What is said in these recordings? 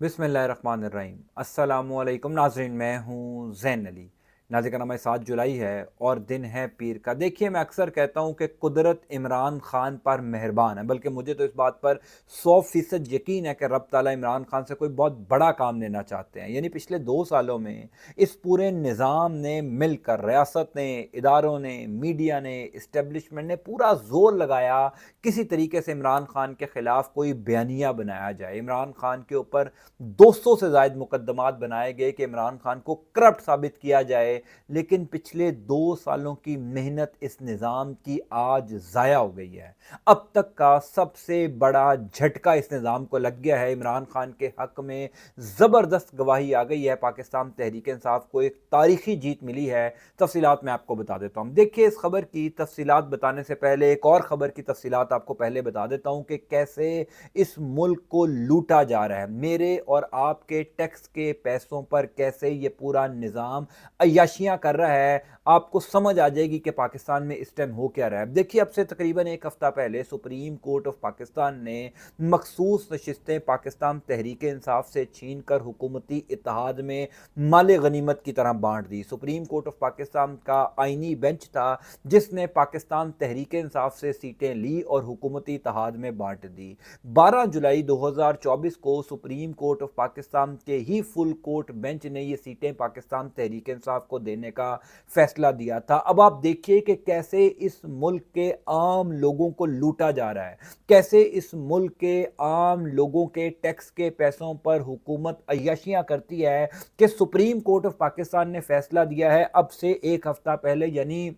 बिस्मिल्लाहिर्रहमानिर्रहीम। अस्सलामुअलैकुम नाज़रीन, मैं हूँ ज़ैन अली। नाज़रीन का नाम 7 जुलाई है और दिन है पीर का। देखिए, मैं अक्सर कहता हूँ कि कुदरत इमरान खान पर मेहरबान है, बल्कि मुझे तो इस बात पर 100% यकीन है कि रब ताला इमरान खान से कोई बहुत बड़ा काम लेना चाहते हैं। यानी पिछले 2 सालों में इस पूरे निज़ाम ने मिलकर, रियासत ने, इदारों ने, मीडिया ने, इस्टेब्लिशमेंट ने पूरा ज़ोर लगाया किसी तरीके से इमरान खान के ख़िलाफ़ कोई बयानिया बनाया जाए। इमरान खान के ऊपर 200 से ज़ायद मुकदमात बनाए गए कि इमरान खान को करप्ट साबित किया जाए, लेकिन पिछले 2 सालों की मेहनत इस निज़ाम की आज ज़ाया हो गई है। अब तक का सबसे बड़ा झटका इस निज़ाम को लग गया है। इमरान खान के हक़ में ज़बरदस्त गवाही आ गई है। पाकिस्तान तहरीक इंसाफ को एक तारीखी जीत मिली है। तफ़सीलात मैं आपको बता देता हूँ। देखिए, इस खबर की तफ़सीलात बताने से पहले एक और ख़बर की तफ़सीलात आपको पहले बता देता हूँ कि कैसे इस मुल्क को लूटा जा रहा है। मेरे और आपके टैक्स के पैसों पर कैसे ये पूरा निज़ाम अय्याशियाँ कर रहा है, आपको समझ आ जाएगी कि पाकिस्तान में इस टाइम हो क्या रहा है। देखिए, अब से तकरीबन 1 हफ़्ता पहले सुप्रीम कोर्ट ऑफ पाकिस्तान ने मखसूस नशिस्तें पाकिस्तान तहरीक इंसाफ से छीन कर हुकूमती इत्तेहाद में माले गनीमत की तरह बांट दी। सुप्रीम कोर्ट ऑफ पाकिस्तान का आइनी बेंच था जिसने पाकिस्तान तहरीक इंसाफ से सीटें ली और हुकूमती इत्तेहाद में बांट दी। 12 जुलाई 2024 को सुप्रीम कोर्ट ऑफ पाकिस्तान के ही फुल कोर्ट बेंच ने ये सीटें पाकिस्तान तहरीक इंसाफ को देने का फैसला दिया था। अब आप देखिए कि कैसे इस मुल्क के आम लोगों को लूटा जा रहा है, कैसे इस मुल्क के आम लोगों के टैक्स के पैसों पर हुकूमत अय्याशियां करती है कि सुप्रीम कोर्ट ऑफ पाकिस्तान ने फैसला दिया है अब से 1 हफ्ता पहले, यानी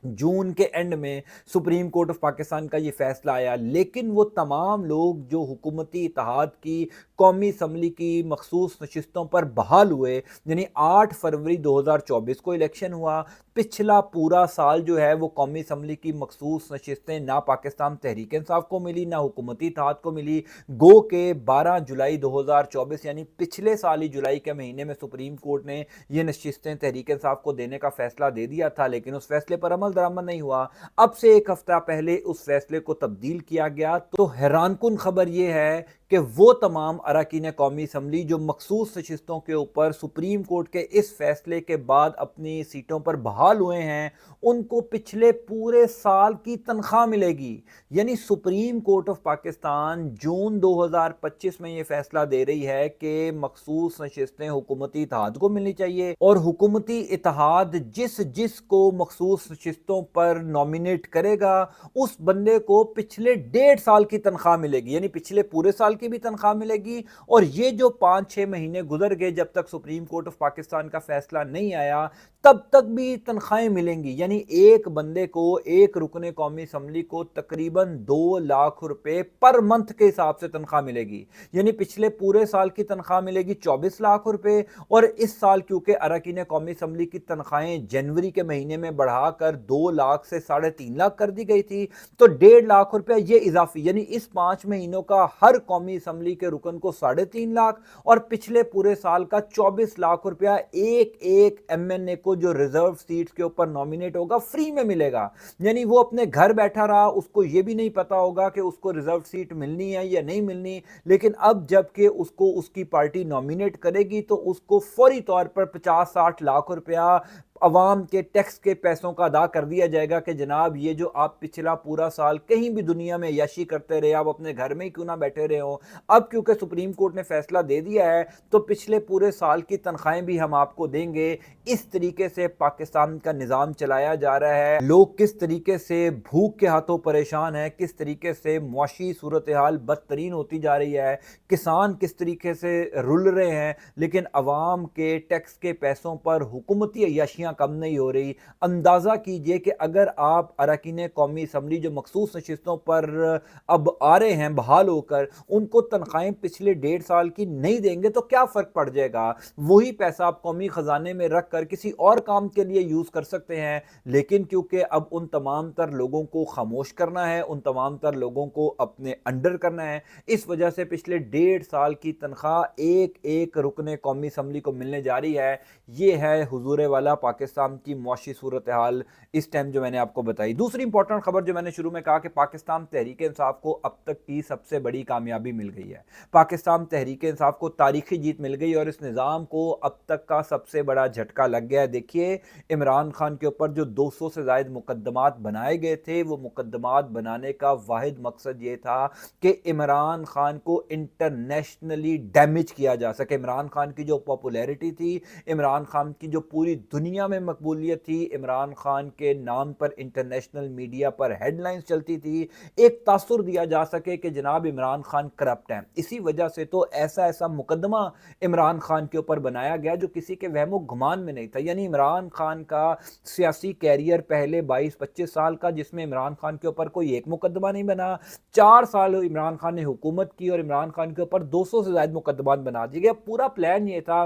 जून के एंड में सुप्रीम कोर्ट ऑफ पाकिस्तान का ये फैसला आया, लेकिन वो तमाम लोग जो हुकूमती इत्तेहाद की कौमी असम्बली की मखसूस नशिस्तों पर बहाल हुए, यानी 8 फरवरी 2024 को इलेक्शन हुआ, पिछला पूरा साल जो है वो कौमी असम्बली की मखसूस नशिस्तें ना पाकिस्तान तहरीक इंसाफ को मिली ना हुकूमती इत्तेहाद को मिली। गो के 12 जुलाई 2024 यानी पिछले साल ही जुलाई के महीने में सुप्रीम कोर्ट ने ये नशिस्तें तहरीक इंसाफ को देने का फैसला दे दिया था, लेकिन उस फैसले पर अमल दरामद नहीं हुआ। अब से 1 हफ्ता पहले उस फैसले को तब्दील किया गया। तो हैरानकुन खबर यह है कि वो तमाम अरकान कौमी असम्बली जो मखसूस नशिस्तों के ऊपर सुप्रीम कोर्ट के इस फैसले के बाद अपनी सीटों पर बहाल हुए हैं, उनको पिछले पूरे साल की तनख्वाह मिलेगी। यानी सुप्रीम कोर्ट ऑफ पाकिस्तान जून 2025 में ये फैसला दे रही है कि मखसूस नशिस्तें हुकूमती इत्तेहाद को मिलनी चाहिए और हुकूमती इत्तेहाद जिस जिस को मखसूस नशिस्तों पर नॉमिनेट करेगा उस बंदे को पिछले 1.5 साल की तनख्वाह मिलेगी, यानी पिछले पूरे साल की भी तनख्वाह मिलेगी। और ये जो 5-6 महीने गुजर गए जब तक सुप्रीम कोर्ट ऑफ पाकिस्तान का फैसला नहीं आया, तब तक भी तनख्वाहें मिलेंगी। यानी एक बंदे को, एक रुकने कौमी असम्बली को तकरीबन 2 लाख रुपए पर मंथ के हिसाब से तनख्वाह मिलेगी। यानी पिछले पूरे साल की तनख्वाह मिलेगी 24 लाख रुपए, और इस साल क्योंकि अरकान कौमी असम्बली की तनख्वाहें जनवरी के महीने में बढ़ाकर 2 लाख से 3.5 लाख कर दी गई थी, तो 1.5 लाख रुपया ये इजाफी, यानी इस 5 महीनों का हर कौमी असम्बली के रुकन को 3.5 लाख और पिछले पूरे साल का 24 लाख रुपया एक एक एमएनए को जो रिजर्व सीट्स के ऊपर नॉमिनेट होगा फ्री में मिलेगा। यानी वो अपने घर बैठा रहा, उसको ये भी नहीं पता होगा कि उसको रिजर्व सीट मिलनी है या नहीं मिलनी, लेकिन अब जबकि उसको उसकी पार्टी नॉमिनेट करेगी तो उसको फौरी तौर पर 50-60 लाख रुपया अवाम के टैक्स के पैसों का अदा कर दिया जाएगा कि जनाब ये जो आप पिछला पूरा साल कहीं भी दुनिया में यशी करते रहे, आप अपने घर में ही क्यों ना बैठे रहे हो, अब क्योंकि सुप्रीम कोर्ट ने फैसला दे दिया है तो पिछले पूरे साल की तनख्वाहें भी हम आपको देंगे। इस तरीके से पाकिस्तान का निज़ाम चलाया जा रहा है। लोग किस तरीके से भूख के हाथों परेशान है, किस तरीके से मुआशी सूरत हाल बदतरीन होती जा रही है, किसान किस तरीके से रुल रहे हैं, लेकिन अवाम के टैक्स के पैसों पर हुकूमती अय्याशियाँ कम नहीं हो रही। अंदाज़ा कीजिए कि अगर आप अरकान कौमी असम्बली जो मखसूस नशिस्तों पर अब आ रहे हैं बहाल होकर, उनको तनख्वाहें पिछले 1.5 साल की नहीं देंगे तो क्या फ़र्क पड़ जाएगा। वही पैसा आप कौमी ख़जाने में रख कर किसी और काम के लिए यूज़ कर सकते हैं, लेकिन क्योंकि अब उन तमाम तर लोगों को खामोश करना है, उन तमाम तर लोगों को अपने अंडर करना है, इस वजह से पिछले 1.5 साल की तनख्वाह एक एक रुकने कौमी असम्बली को मिलने जा रही है। ये है हुजूर वाला पाकिस्तान की मुआशी सूरत हाल इस टाइम जो मैंने आपको बताई। दूसरी इंपॉर्टेंट खबर जो मैंने शुरू में कहा कि पाकिस्तान तहरीक इंसाफ को अब तक की सबसे बड़ी कामयाबी मिल गई है। पाकिस्तान तहरीक इंसाफ को तारीखी जीत मिल गई और इस निज़ाम को अब तक का सबसे बड़ा झटका लग गया है। देखिए, इमरान खान के ऊपर जो 200 से ज़ायद मुकदमात बनाए गए थे, वो मुकदमात बनाने का वाहिद मकसद ये था कि इमरान खान को इंटरनेशनली डैमेज किया जा सके। इमरान खान की जो पॉपुलैरिटी थी, इमरान खान की जो पूरी दुनिया में मकबूलियत थी, इमरान खान के नाम पर इंटरनेशनल मीडिया पर हेडलाइंस चलती थी, एक तासुर दिया जा सके कि जनाब इमरान खान करप्ट हैं। इसी वजह से तो ऐसा ऐसा मुकदमा इमरान खान के ऊपर बनाया गया जो किसी के वहमो गुमान में नहीं था। यानी इमरान खान का सियासी कैरियर पहले 22-25 साल का, जिसमें इमरान खान के ऊपर कोई एक मुकदमा नहीं बना। 4 साल इमरान खान ने हुकूमत की और इमरान खान के ऊपर 200 से ज़्यादा मुकदमात बना दिए गए। पूरा प्लान ये था,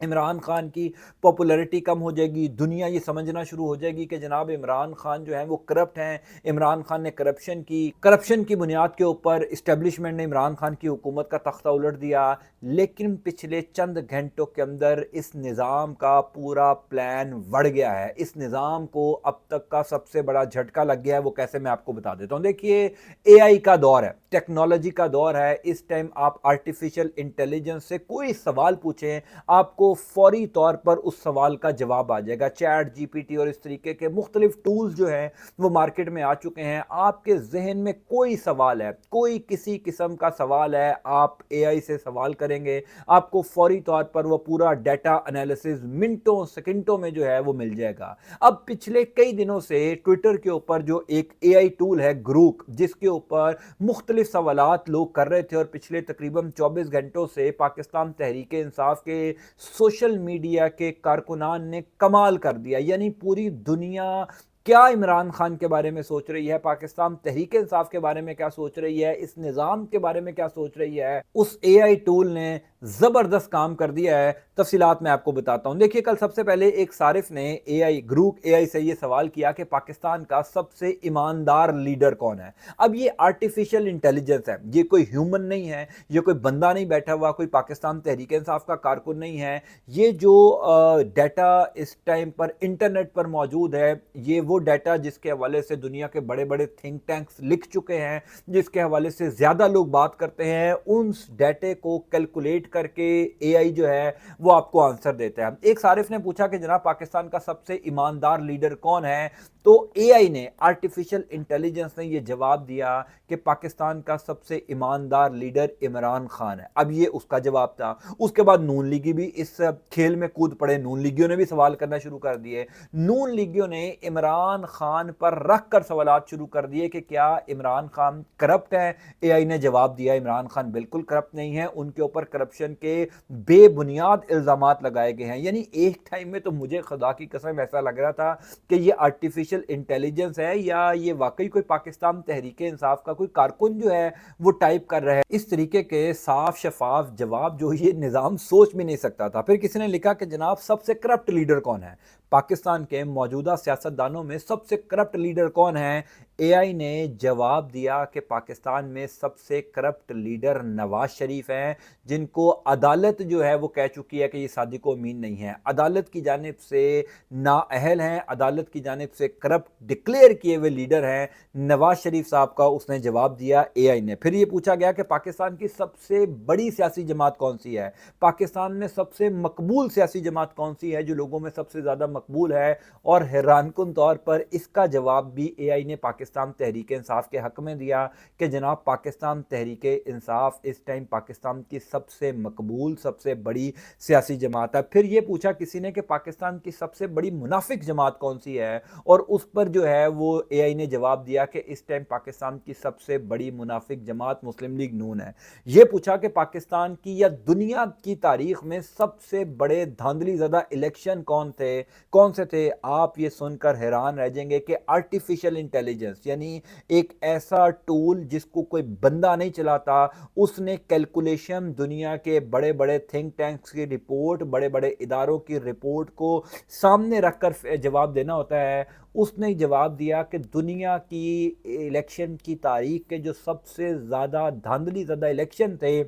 इमरान खान की पॉपुलैरिटी कम हो जाएगी, दुनिया ये समझना शुरू हो जाएगी कि जनाब इमरान खान जो है वो करप्ट हैं, इमरान खान ने करप्शन की बुनियाद के ऊपर इस्टेब्लिशमेंट ने इमरान खान की हुकूमत का तख्ता उलट दिया। लेकिन पिछले चंद घंटों के अंदर इस निज़ाम का पूरा प्लान बढ़ गया है। इस निज़ाम को अब तक का सबसे बड़ा झटका लग गया है। वो कैसे, मैं आपको बता देता हूँ। देखिए, AI का दौर है, टेक्नोलॉजी का दौर है। इस टाइम आप आर्टिफिशियल इंटेलिजेंस से कोई सवाल पूछें, आपको फौरी तौर पर उस सवाल का जवाब आ जाएगा। चैट GPT और इस तरीके के मुख्तलिफ टूल्स जो हैं वो मार्केट में आ चुके हैं। आपके जहन में कोई सवाल है, कोई किसी किस्म का सवाल है, आप AI से सवाल करेंगे, आपको फौरी तौर पर वो पूरा डाटा एनालिसिस मिनटों सेकंडों में जो है वो मिल जाएगा। अब पिछले कई दिनों से ट्विटर के ऊपर जो एक AI टूल है ग्रूक, जिसके ऊपर मुख्तलिफ सवालात लोग कर रहे थे, और पिछले तकरीबन 24 घंटों से पाकिस्तान तहरीक इंसाफ के सोशल मीडिया के कारकुनान ने कमाल कर दिया। यानी पूरी दुनिया क्या इमरान खान के बारे में सोच रही है, पाकिस्तान तहरीक इंसाफ के बारे में क्या सोच रही है, इस निज़ाम के बारे में क्या सोच रही है, उस AI टूल ने ज़बरदस्त काम कर दिया है। तफसीलात मैं आपको बताता हूं। देखिए, कल सबसे पहले एक सारिफ ने ग्रुप AI से ये सवाल किया कि पाकिस्तान का सबसे ईमानदार लीडर कौन है। अब ये आर्टिफिशियल इंटेलिजेंस है, ये कोई ह्यूमन नहीं है, ये कोई बंदा नहीं बैठा हुआ, कोई पाकिस्तान तहरीक इंसाफ का कारकुन नहीं है। ये जो डाटा इस टाइम पर इंटरनेट पर मौजूद है, ये वो डाटा जिसके हवाले से दुनिया के बड़े बड़े थिंक टैंक्स लिख चुके हैं, जिसके हवाले से ज़्यादा लोग बात करते हैं, उन डाटे को कैलकुलेट करके AI जो है वो आपको आंसर देता है। एक सारिफ ने पूछा कि जनाब पाकिस्तान का सबसे ईमानदार लीडर कौन है, तो AI ने, आर्टिफिशियल इंटेलिजेंस ने यह जवाब दिया कि पाकिस्तान का सबसे ईमानदार लीडर इमरान खान है। अब ये उसका जवाब था। उसके बाद नून लीगी भी इस खेल में कूद पड़े, नून लीगियों ने भी सवाल करना शुरू कर दिए। नून लीगियों ने इमरान खान पर रख कर सवालात शुरू कर दिए कि क्या इमरान खान करप्ट है। AI ने जवाब दिया, इमरान खान बिल्कुल करप्ट नहीं है, उनके ऊपर करप्शन के बेबुनियाद इल्जामात लगाए गए हैं। यानी एक टाइम में तो मुझे खुदा की कसम ऐसा लग रहा था कि ये आर्टिफिशियल इंटेलिजेंस है या ये वाकई कोई पाकिस्तान तहरीक इंसाफ का कोई कारकुन जो है वो टाइप कर रहा है। इस तरीके के साफ शफाफ जवाब जो ये निज़ाम सोच भी नहीं सकता था। फिर किसी ने लिखा कि जनाब सबसे करप्ट लीडर कौन है, पाकिस्तान के मौजूदा सियासतदानों में सबसे करप्ट लीडर कौन है। AI ने जवाब दिया कि पाकिस्तान में सबसे करप्ट लीडर नवाज शरीफ हैं, जिनको अदालत जो है वो कह चुकी है कि ये सादिक व अमीन नहीं है, अदालत की जानिब से नाअहल हैं, अदालत की जानिब से करप्ट डिक्लेयर किए हुए लीडर हैं नवाज शरीफ साहब का, उसने जवाब दिया AI ने। फिर ये पूछा गया कि पाकिस्तान की सबसे बड़ी सियासी जमात कौन सी है, पाकिस्तान में सबसे मकबूल सियासी जमात कौन सी है, जो लोगों में सबसे ज़्यादा मकबूल है, और हैरानकुन तौर पर इसका जवाब भी AI ने पाकिस्तान तहरीक इंसाफ के हक में दिया कि जनाब पाकिस्तान तहरीक इंसाफ इस टाइम पाकिस्तान की सबसे मकबूल सबसे बड़ी सियासी जमात है। फिर ये पूछा किसी ने कि पाकिस्तान की सबसे बड़ी मुनाफिक जमात कौन सी है, और उस पर जो है वो AI ने जवाब दिया कि इस टाइम पाकिस्तान की सबसे बड़ी मुनाफिक जमात मुस्लिम लीग नून है। ये पूछा कि पाकिस्तान की या दुनिया की तारीख में सबसे बड़े धांधली ज़्यादा इलेक्शन कौन से थे। आप ये सुनकर हैरान रह जाएंगे कि आर्टिफिशियल इंटेलिजेंस यानी एक ऐसा टूल जिसको कोई बंदा नहीं चलाता, उसने कैलकुलेशन दुनिया के बड़े बड़े थिंक टैंक्स की रिपोर्ट, बड़े बड़े इदारों की रिपोर्ट को सामने रखकर जवाब देना होता है। उसने जवाब दिया कि दुनिया की इलेक्शन की तारीख के जो सबसे ज़्यादा धांधली ज़्यादा इलेक्शन थे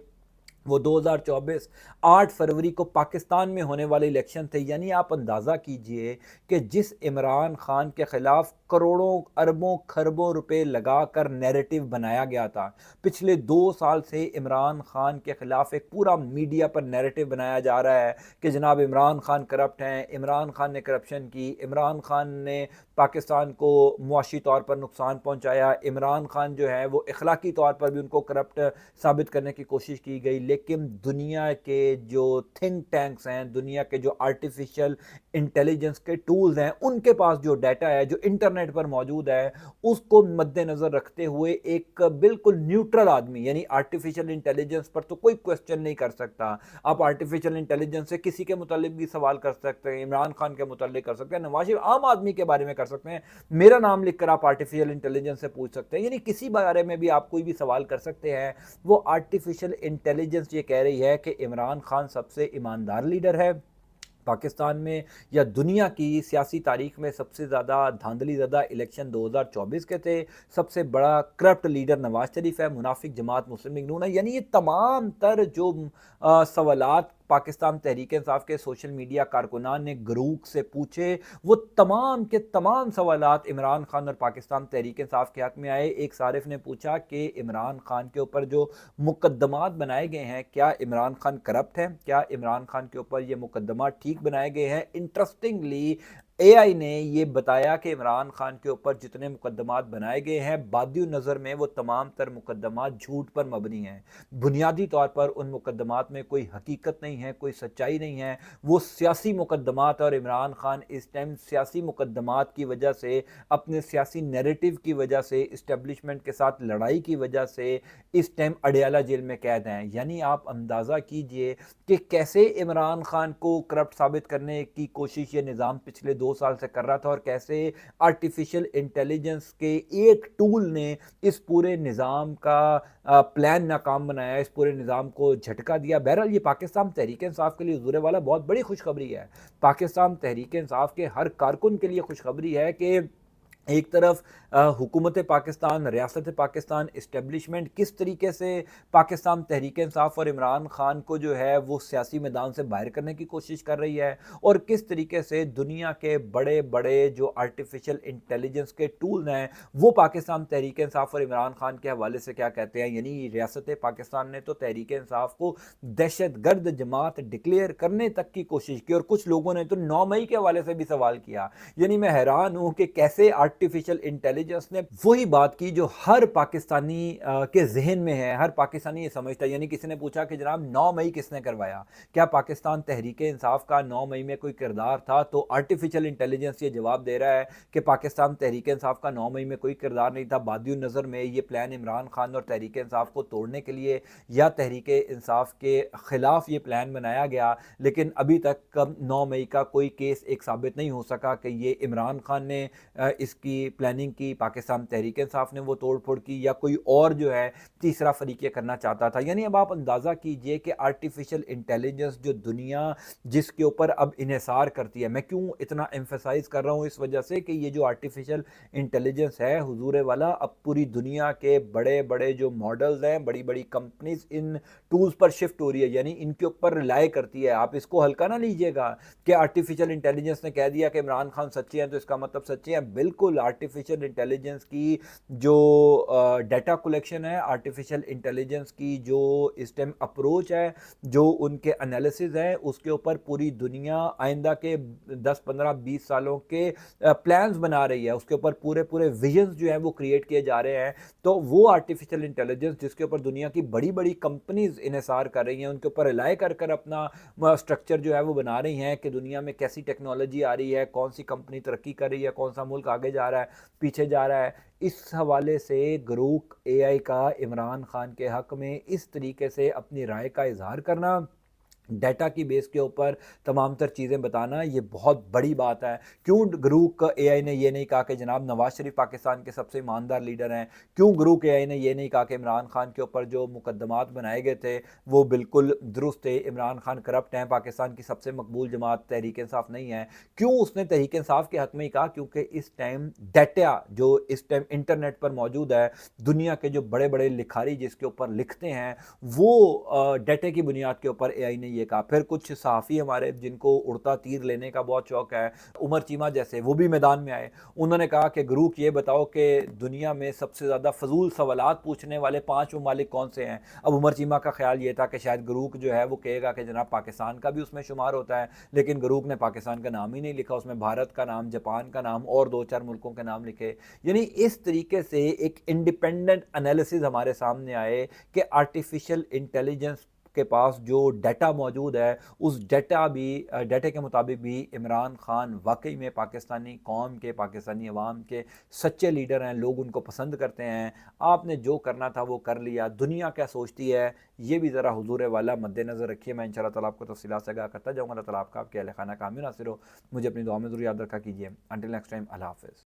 وہ 2024 8 فروری کو پاکستان میں ہونے والے الیکشن تھے. یعنی آپ اندازہ کیجئے کہ جس عمران خان کے خلاف کروڑوں اربوں خربوں روپے لگا کر نیریٹو بنایا گیا تھا، پچھلے 2 سال سے عمران خان کے خلاف ایک پورا میڈیا پر نیریٹو بنایا جا رہا ہے کہ جناب عمران خان کرپٹ ہیں، عمران خان نے کرپشن کی، عمران خان نے پاکستان کو معاشی طور پر نقصان پہنچایا، عمران خان جو ہے وہ اخلاقی طور پر بھی ان کو کرپٹ ثابت کرنے کی کوشش کی گئی. لیکن دنیا کے جو تھنک ٹینکس ہیں، دنیا کے جو آرٹیفیشل انٹیلیجنس کے ٹولز ہیں، ان کے پاس جو ڈیٹا ہے جو انٹرنیٹ پر موجود ہے، اس کو مد نظر رکھتے ہوئے ایک بالکل نیوٹرل آدمی، یعنی آرٹیفیشل انٹیلیجنس پر تو کوئی کوسچن نہیں کر سکتا. آپ آرٹیفیشل انٹیلیجنس سے کسی کے متعلق بھی سوال کر سکتے ہیں، عمران خان کے متعلق کر سکتے ہیں، نواز شریف عام آدمی کے بارے میں کر سکتے ہیں، میرا نام لکھ کر آپ آرٹیفیشل انٹیلیجنس سے پوچھ سکتے ہیں، یعنی کسی بارے میں بھی آپ کوئی بھی سوال کر سکتے ہیں. وہ آرٹیفیشل انٹیلیجنس یہ کہہ رہی ہے کہ عمران خان سب سے ایماندار لیڈر ہے پاکستان میں، یا دنیا کی سیاسی تاریخ میں سب سے زیادہ دھاندلی زدہ الیکشن 2024 کے تھے، سب سے بڑا کرپٹ لیڈر نواز شریف ہے، منافق جماعت مسلم لیگ نون ہے. یعنی یہ تمام تر جو سوالات پاکستان تحریک انصاف کے سوشل میڈیا کارکنان نے گروک سے پوچھے، وہ تمام کے تمام سوالات عمران خان اور پاکستان تحریک انصاف کے حق میں آئے. ایک صارف نے پوچھا کہ عمران خان کے اوپر جو مقدمات بنائے گئے ہیں، کیا عمران خان کرپٹ ہیں؟ کیا عمران خان کے اوپر یہ مقدمات ٹھیک بنائے گئے ہیں؟ انٹرسٹنگلی اے آئی نے یہ بتایا کہ عمران خان کے اوپر جتنے مقدمات بنائے گئے ہیں، بادی نظر میں وہ تمام تر مقدمات جھوٹ پر مبنی ہیں. بنیادی طور پر ان مقدمات میں کوئی حقیقت نہیں ہے، کوئی سچائی نہیں ہے، وہ سیاسی مقدمات. اور عمران خان اس ٹائم سیاسی مقدمات کی وجہ سے، اپنے سیاسی نیریٹو کی وجہ سے، اسٹیبلشمنٹ کے ساتھ لڑائی کی وجہ سے اس ٹائم اڈیالہ جیل میں قید ہیں. یعنی آپ اندازہ کیجئے کہ کیسے عمران خان کو کرپٹ ثابت کرنے کی کوشش یہ نظام پچھلے 2 سال سے کر رہا تھا، اور کیسے آرٹیفیشل انٹیلیجنس کے ایک ٹول نے اس پورے نظام کا پلان ناکام بنایا، اس پورے نظام کو جھٹکا دیا. بہرحال یہ پاکستان تحریک انصاف کے لیے حضور والا بہت بڑی خوشخبری ہے. پاکستان تحریک انصاف کے ہر کارکن کے لیے خوشخبری ہے کہ ایک طرف حکومت پاکستان، ریاست پاکستان، اسٹیبلشمنٹ کس طریقے سے پاکستان تحریک انصاف اور عمران خان کو جو ہے وہ سیاسی میدان سے باہر کرنے کی کوشش کر رہی ہے، اور کس طریقے سے دنیا کے بڑے بڑے جو آرٹیفیشل انٹیلیجنس کے ٹول ہیں وہ پاکستان تحریک انصاف اور عمران خان کے حوالے سے کیا کہتے ہیں. یعنی ریاست پاکستان نے تو تحریک انصاف کو دہشت گرد جماعت ڈکلیئر کرنے تک کی کوشش کی، اور کچھ لوگوں نے تو 9 مئی کے حوالے سے بھی سوال کیا. یعنی میں حیران ہوں کہ کیسے آرٹیفیشل انٹیلیجنس نے وہی بات کی جو ہر پاکستانی کے ذہن میں ہے، ہر پاکستانی یہ سمجھتا ہے. یعنی کسی نے پوچھا کہ جناب 9 مئی کس نے کروایا؟ کیا پاکستان تحریک انصاف کا 9 مئی میں کوئی کردار تھا؟ تو آرٹیفیشل انٹیلیجنس یہ جواب دے رہا ہے کہ پاکستان تحریک انصاف کا 9 مئی میں کوئی کردار نہیں تھا. بادی نظر میں یہ پلان عمران خان اور تحریک انصاف کو توڑنے کے لیے یا تحریک انصاف کے خلاف یہ پلان بنایا گیا، لیکن ابھی تک 9 مئی کا کوئی کیس ایک ثابت نہیں ہو سکا کہ یہ عمران خان نے اس کی پلاننگ کی، پاکستان تحریک انصاف نے وہ توڑ پھوڑ کی، یا کوئی اور جو ہے تیسرا فریق یہ کرنا چاہتا تھا. یعنی اب آپ اندازہ کیجئے کہ آرٹیفیشل انٹیلیجنس جو دنیا جس کے اوپر اب انحصار کرتی ہے، میں کیوں اتنا ایمفیسائز کر رہا ہوں؟ اس وجہ سے کہ یہ جو آرٹیفیشل انٹیلیجنس ہے حضور والا، اب پوری دنیا کے بڑے بڑے جو ماڈلز ہیں، بڑی بڑی کمپنیز ان ٹولز پر شفٹ ہو رہی ہے، یعنی ان کے اوپر ریلائی کرتی ہے. آپ اس کو ہلکا نہ لیجئے گا کہ آرٹیفیشل انٹیلیجنس نے کہہ دیا کہ عمران خان سچے ہیں تو اس کا مطلب سچے ہیں. بالکل آرٹیفیشل انٹیلیجنس کی جو ڈیٹا کلیکشن ہے، آرٹیفیشل انٹیلیجنس کی جو اس ٹائم اپروچ ہے، جو ان کے انالیسز ہے، اس کے اوپر پوری دنیا آئندہ کے 10 15 20 سالوں کے پلانز بنا رہی ہے. اس کے اوپر پورے ویژنز جو ہیں وہ کریٹ کیے جا رہے ہیں. تو وہ آرٹیفیشل انٹیلیجنس جس کے اوپر دنیا کی بڑی بڑی کمپنیز انحصار کر رہی ہیں، ان کے اوپر ریلائی کر کر اپنا اسٹرکچر جو ہے وہ بنا رہی ہیں کہ دنیا میں کیسی ٹیکنالوجی آ رہی ہے، کون سی کمپنی ترقی کر رہی ہے، کون سا ملک آگے جا رہا ہے، پیچھے جا رہا ہے. اس حوالے سے گروک اے آئی کا عمران خان کے حق میں اس طریقے سے اپنی رائے کا اظہار کرنا، ڈیٹا کی بیس کے اوپر تمام تر چیزیں بتانا یہ بہت بڑی بات ہے۔ کیوں گروپ کا اے آئی نے یہ نہیں کہا کہ جناب نواز شریف پاکستان کے سب سے ایماندار لیڈر ہیں؟ کیوں گروپ اے آئی نے یہ نہیں کہا کہ عمران خان کے اوپر جو مقدمات بنائے گئے تھے وہ بالکل درست تھے، عمران خان کرپٹ ہیں، پاکستان کی سب سے مقبول جماعت تحریک انصاف نہیں ہے؟ کیوں اس نے تحریک انصاف کے حق میں ہی کہا؟ کیونکہ اس ٹائم ڈیٹا جو اس ٹائم انٹرنیٹ پر موجود ہے، دنیا کے جو بڑے بڑے لکھاری جس کے اوپر لکھتے ہیں، وہ ڈیٹے کی بنیاد کے اوپر اے آئی نے یہ کہا۔ پھر کچھ صحافی ہمارے جن کو اڑتا تیر لینے کا بہت شوق ہے، عمر چیمہ جیسے، وہ بھی میدان میں آئے، انہوں نے کہا کہ گروک یہ بتاؤ کہ دنیا میں سب سے زیادہ فضول سوالات پوچھنے والے 5 ممالک کون سے ہیں؟ اب عمر چیمہ کا خیال یہ تھا کہ شاید گروک جو ہے وہ کہے گا کہ جناب پاکستان کا بھی اس میں شمار ہوتا ہے، لیکن گروک نے پاکستان کا نام ہی نہیں لکھا، اس میں بھارت کا نام، جاپان کا نام اور 2-4 ملکوں کے نام لکھے۔ یعنی اس طریقے سے ایک انڈیپینڈنٹ انالیسز ہمارے سامنے آئے کہ آرٹیفیشل انٹیلیجنس کے پاس جو ڈیٹا موجود ہے، اس ڈیٹا کے مطابق بھی عمران خان واقعی میں پاکستانی قوم کے، پاکستانی عوام کے سچے لیڈر ہیں، لوگ ان کو پسند کرتے ہیں۔ آپ نے جو کرنا تھا وہ کر لیا، دنیا کیا سوچتی ہے یہ بھی ذرا حضور والا مد نظر رکھیے۔ میں انشاءاللہ تعالیٰ آپ کو تفصیلات سے آگاہ کرتا جاؤں گا۔ اللہ تعالیٰ آپ کا، آپ کے اہل خانہ کا حامی ناصر ہو۔ مجھے اپنی دعا میں ضرور یاد رکھا کیجیے۔ انٹل نیکسٹ ٹائم، اللہ حافظ۔